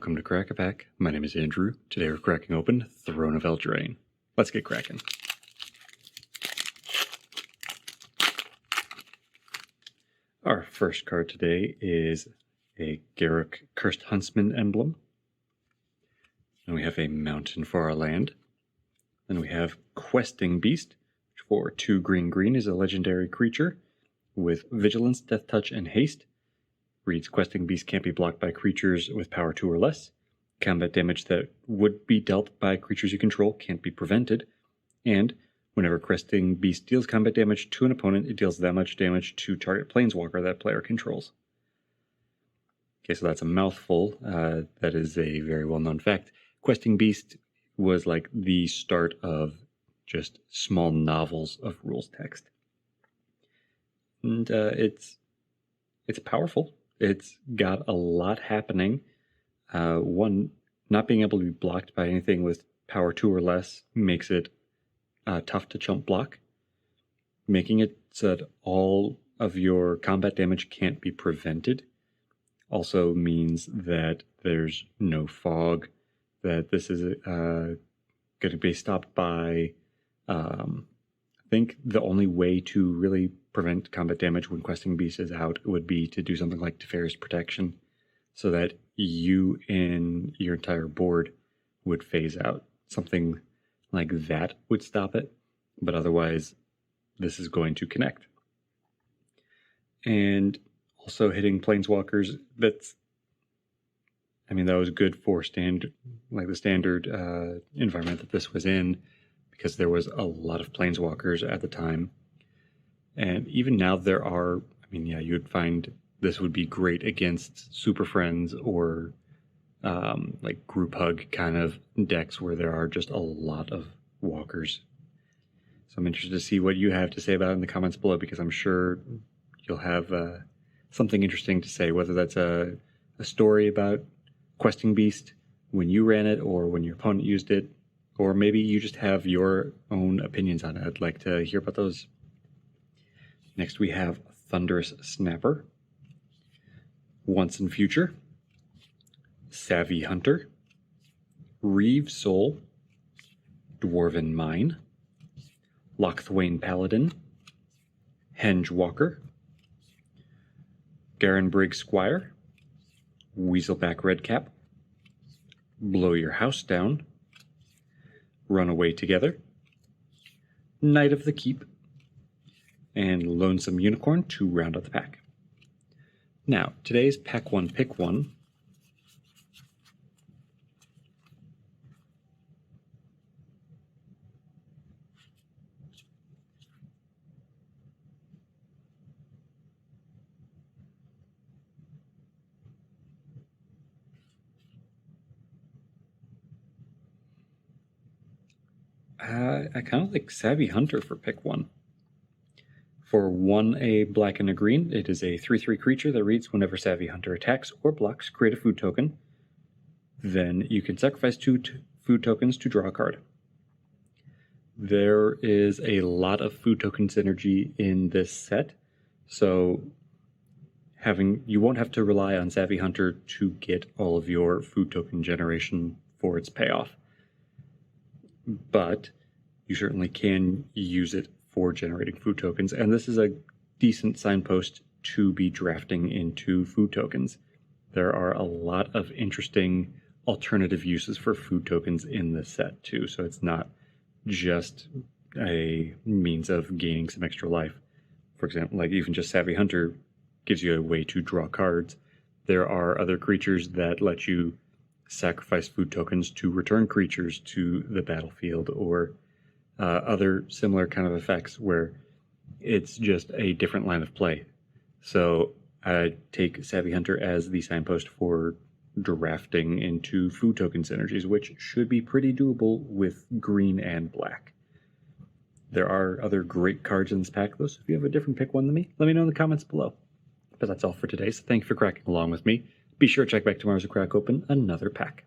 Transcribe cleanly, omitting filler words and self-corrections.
Welcome to Crack a Pack. My name is Andrew. Today we're cracking open Throne of Eldraine. Let's get cracking. Our first card today is a Garruk Cursed Huntsman emblem. And we have a mountain for our land. Then we have Questing Beast, which for 2 green is a legendary creature with Vigilance, Death Touch, and Haste. Reads, Questing Beast can't be blocked by creatures with power 2 or less. Combat damage that would be dealt by creatures you control can't be prevented. And whenever Questing Beast deals combat damage to an opponent, it deals that much damage to target planeswalker that player controls. Okay, so that's a mouthful. That is a very well-known fact. Questing Beast was like the start of just small novels of rules text. And it's powerful. It's got a lot happening. One, not being able to be blocked by anything with power 2 or less makes it tough to chump block. Making it so that all of your combat damage can't be prevented also means that there's no fog, that this is going to be stopped by, I think the only way to really prevent combat damage when Questing Beast is out would be to do something like Teferi's Protection, so that you and your entire board would phase out. Something like that would stop it, but otherwise this is going to connect. And also hitting planeswalkers, that was good for the standard environment that this was in, because there was a lot of planeswalkers at the time. And even now there are, you would find this would be great against Super Friends or like group hug kind of decks where there are just a lot of walkers. So I'm interested to see what you have to say about it in the comments below, because I'm sure you'll have something interesting to say, whether that's a story about Questing Beast when you ran it or when your opponent used it, or maybe you just have your own opinions on it. I'd like to hear about those. Next we have Thunderous Snapper, Once and Future, Savvy Hunter, Reeve Soul, Dwarven Mine, Lochthwain Paladin, Henge Walker, Garenbrig Squire, Weaselback Redcap, Blow Your House Down, Run Away Together, Knight of the Keep, and Lonesome Unicorn to round out the pack. Now, today's Pack 1 Pick 1 I kind of like Savvy Hunter for Pick 1. For 1 a black and a green, it is a 3/3 creature that reads, whenever Savvy Hunter attacks or blocks, create a food token. Then you can sacrifice 2 food tokens to draw a card. There is a lot of food token synergy in this set, so you won't have to rely on Savvy Hunter to get all of your food token generation for its payoff. But you certainly can use it for generating food tokens, and this is a decent signpost to be drafting into food tokens. There are a lot of interesting alternative uses for food tokens in this set too, so it's not just a means of gaining some extra life. For example, like even just Savvy Hunter gives you a way to draw cards. There are other creatures that let you sacrifice food tokens to return creatures to the battlefield, or other similar kind of effects where it's just a different line of play. So I take Savvy Hunter as the signpost for drafting into food token synergies, which should be pretty doable with green and black. There are other great cards in this pack, though, so if you have a different pick one than me, let me know in the comments below. But that's all for today, so thank you for cracking along with me. Be sure to check back tomorrow as we crack open another pack.